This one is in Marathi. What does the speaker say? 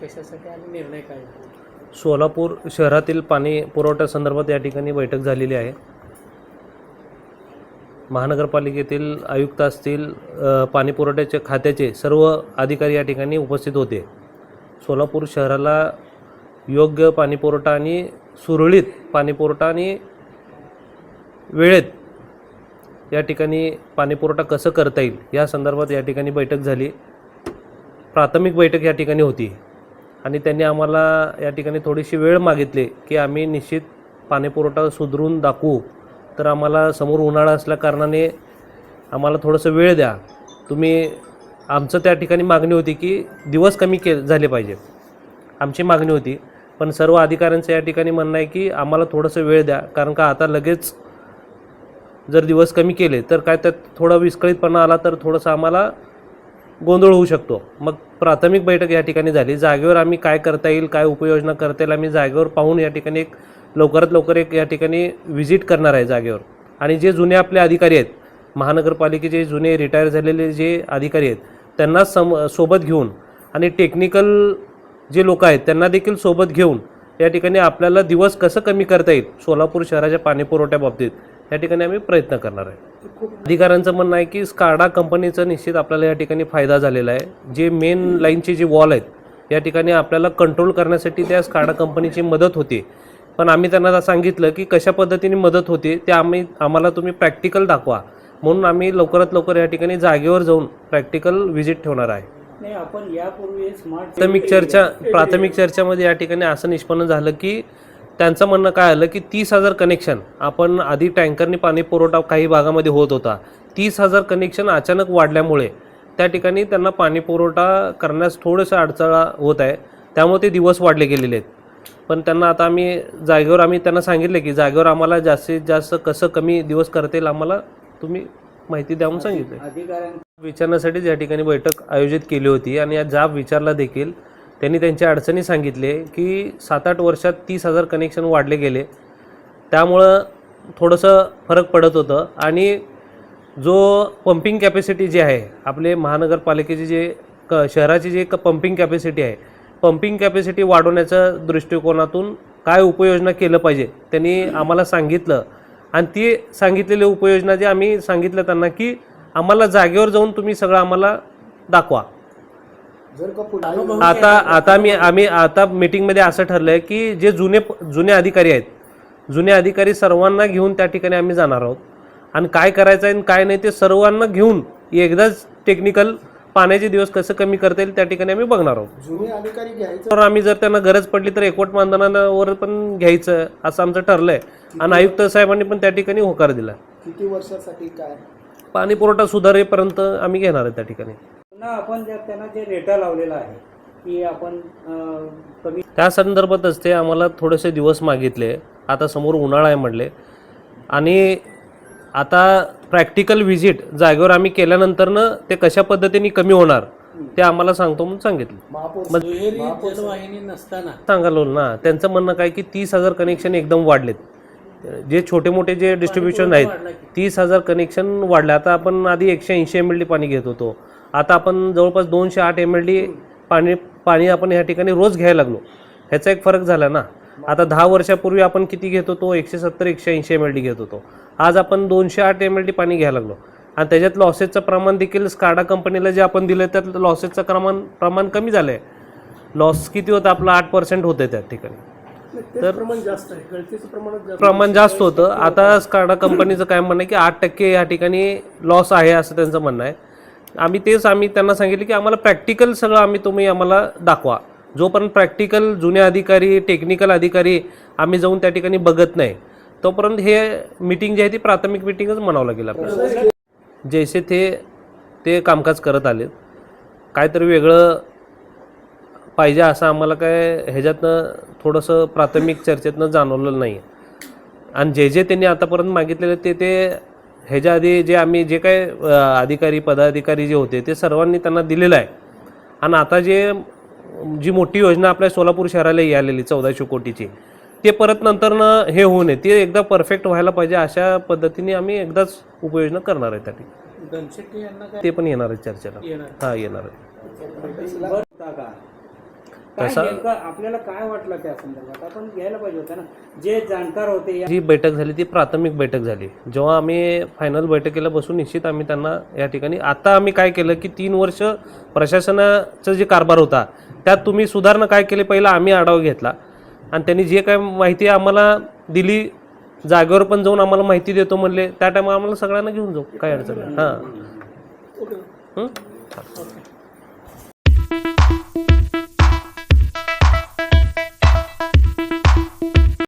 कशासाठी आणि निर्णय काय झाला? सोलापूर शहरातील पाणी पुरवठ्यासंदर्भात या ठिकाणी बैठक झालेली आहे. महानगरपालिकेतील आयुक्त असतील, पाणी पुरवठ्याच्या खात्याचे सर्व अधिकारी या ठिकाणी उपस्थित होते. सोलापूर शहराला योग्य पाणी पुरवठा आणि सुरळीत पाणी पुरवठा आणि वेळेत या ठिकाणी पाणी पुरवठा कसं करता येईल या संदर्भात या ठिकाणी बैठक झाली. प्राथमिक बैठक या ठिकाणी होती आणि त्यांनी आम्हाला या ठिकाणी थोडीशी वेळ मागितली की आम्ही निश्चित पाणी पुरवठा सुधरून दाखवू, तर आम्हाला समोर उन्हाळा असल्या कारणाने आम्हाला थोडंसं वेळ द्या तुम्ही. आमचं त्या ठिकाणी मागणी होती की दिवस कमी झाले पाहिजे, आमची मागणी होती. पण सर्व अधिकाऱ्यांचं या ठिकाणी म्हणणं आहे की आम्हाला थोडंसं वेळ द्या, कारण का आता लगेच जर दिवस कमी केले तर काय त्यात थोडा विस्कळीतपणा आला तर थोडंसं आम्हाला गोंधळ होऊ शकतो. मग प्राथमिक बैठक या ठिकाणी झाली. जागेवर आम्ही काय करता येईल, काय उपाययोजना करता येईल, आम्ही जागेवर पाहून या ठिकाणी लवकरात लवकर या ठिकाणी व्हिजिट करणार आहे जागेवर. आणि जे जुने आपले अधिकारी आहेत, महानगरपालिकेचे जुने रिटायर झालेले जे अधिकारी आहेत त्यांना सोबत घेऊन आणि टेक्निकल जे लोक आहेत त्यांना देखील सोबत घेऊन या ठिकाणी आपल्याला दिवस कसं कमी करता येईल सोलापूर शहराच्या पाणी पुरवठ्याबाबतीत या ठिकाणी आम्ही प्रयत्न करणार आहे. अधिकाऱ्यांचं म्हणणं आहे की स्काडा कंपनीचं निश्चित आपल्याला या ठिकाणी फायदा झालेला आहे. जे मेन लाईनचे जे वॉल आहेत या ठिकाणी आपल्याला कंट्रोल करण्यासाठी त्या स्काडा कंपनीची मदत होती. पण आम्ही त्यांना सांगितलं की कशा पद्धतीने मदत होते ते आम्हाला तुम्ही प्रॅक्टिकल दाखवा, म्हणून आम्ही लवकरात लवकर या ठिकाणी जागेवर जाऊन प्रॅक्टिकल व्हिजिट ठेवणार आहे. नाही, आपण यापूर्वी प्राथमिक चर्चामध्ये या ठिकाणी असं निष्पन्न झालं की त्यांचं म्हणणं काय आलं की 30,000 कनेक्शन आपण आधी टँकरनी पाणी पुरवठा काही भागामध्ये होत होता, 30,000 कनेक्शन अचानक वाढल्यामुळे त्या ठिकाणी त्यांना पाणी पुरवठा करण्यास थोडंसं अडचण होत आहे, त्यामुळे ते दिवस वाढले गेलेले आहेत. पण त्यांना आता आम्ही त्यांना सांगितलं की जागेवर आम्हाला जास्तीत जास्त कसं कमी दिवस करता येईल आम्हाला तुम्ही माहिती द्यावून सांगितलं. अधिकाऱ्यांना विचारण्यासाठीच या ठिकाणी बैठक आयोजित केली होती आणि या जाब विचारला देखील त्यांनी त्यांच्या अडचणी सांगितले की 7-8 वर्षात 30,000 कनेक्शन वाढले गेले, त्यामुळं थोडंसं फरक पडत होतं. आणि जो पंपिंग कॅपॅसिटी जी आहे आपले महानगरपालिकेची जे शहराची जे पंपिंग कॅपॅसिटी आहे, पंपिंग कॅपॅसिटी वाढवण्याच्या दृष्टिकोनातून काय उपाययोजना केलं पाहिजे त्यांनी आम्हाला सांगितलं. आणि ती सांगितलेली उपाययोजना जे आम्ही सांगितलं त्यांना की आम्हाला जागेवर जाऊन तुम्ही सगळं आम्हाला दाखवा. आता मीटिंगमध्ये असं ठरलं आहे की जे जुने अधिकारी आहेत, जुने अधिकारी सर्वांना घेऊन त्या ठिकाणी आम्ही जाणार आहोत आणि काय करायचं आहे आणि काय नाही ते सर्वांना घेऊन एकदाच टेक्निकल पाण्याचे दिवस कसं कमी करता येईल त्या ठिकाणी आम्ही बघणार आहोत. जुने अधिकारी घ्यायचं तर आम्ही जर त्यांना गरज पडली तर एकवट मानधनावर पण घ्यायचं असं आमचं ठरलं आहे. आणि आयुक्त साहेबांनी पण त्या ठिकाणी होकार दिला. किती वर्षासाठी काय पाणी पुरवठा सुधारेपर्यंत आम्ही घेणार आहे त्या ठिकाणी. आपण त्यांना जे रेटा लावलेला आहे की आपण कमी, त्या संदर्भातच ते आम्हाला थोडेसे दिवस मागितले. आता समोर उन्हाळा आहे म्हटले आणि आता प्रॅक्टिकल व्हिजिट जागेवर आम्ही केल्यानंतरनं ते कशा पद्धतीने कमी होणार ते आम्हाला सांगतो म्हणून सांगितलं. जलवाहिनी नसताना सांगालो ना, त्यांचं म्हणणं काय की 30,000 कनेक्शन एकदम वाढलेत. जे छोटे मोठे जे डिस्ट्रीब्युशन आहेत 30,000 कनेक्शन वाढले. आता आपण आधी 180 MLD पाणी घेत होतो, आता आपण जवळपास 208 MLD पाणी आपण ह्या ठिकाणी रोज घ्यायला लागलो. ह्याचा एक फरक झाला ना. आता 10 वर्षापूर्वी आपण किती घेत होतो, 170-180 MLD घेत होतो, आज आपण 208 MLD पाणी घ्यायला लागलो. आणि त्याच्यात लॉसेसचं प्रमाण देखील स्काडा कंपनीला जे आपण दिलं त्यात लॉसेसचं प्रमाण कमी झालं आहे. लॉस किती होतं आपलं 8% होतं त्या ठिकाणी, तर प्रमाण जास्त होतं. आता स्काडा कंपनीचं काय म्हणणं आहे की 8% या ठिकाणी लॉस आहे असं त्यांचं म्हणणं आहे. आम्ही त्यांना सांगितलं की आम्हाला प्रॅक्टिकल सगळं तुम्ही आम्हाला दाखवा. जोपर्यंत प्रॅक्टिकल जुने अधिकारी टेक्निकल अधिकारी आम्ही जाऊन त्या ठिकाणी बघत नाही तोपर्यंत हे मीटिंग जी आहे ती प्राथमिक मीटिंगच म्हणावं लागेल आपल्याला. जैसे ते कामकाज करत आले, काहीतरी वेगळं पाहिजे असं आम्हाला काय ह्याच्यातनं थोडंसं प्राथमिक चर्चेतनं जाणवलं नाही. आणि जे त्यांनी आतापर्यंत मागितलेलं ते ह्याच्या आधी जे काय अधिकारी पदाधिकारी जे होते ते सर्वांनी त्यांना दिलेलं आहे. आणि आता जी मोठी योजना आपल्या सोलापूर शहराला आलेली 1400 कोटीची ते परत नंतरनं हे होऊ नये, ते एकदा परफेक्ट व्हायला पाहिजे अशा पद्धतीने आम्ही एकदाच उपाययोजना करणार आहे. त्या ते पण येणार आहे चर्चेला. हां, येणार आहे. काय तसा- नेमकं आपल्याला काय वाटलं त्या संदर्भात? आपण घ्यायला पाहिजे होतं ना, जे जाणकार होते या जी बैठक झाली ती प्राथमिक बैठक झाली. जेव्हा आम्ही फायनल बैठकीला बसून निश्चित आम्ही त्यांना या ठिकाणी आता आम्ही काय केलं की 3 वर्ष प्रशासनाचा जे कारभार होता त्यात तुम्ही सुधारणा काय केली पहिला आम्ही आढावा घेतला आणि त्यांनी जे काय माहिती आम्हाला दिली जागेवर पण जाऊन आम्हाला माहिती देतो म्हणले त्या टायमा आम्हाला सगळ्यांना घेऊन जाऊ काय अडचण नाही. हां ओके हं?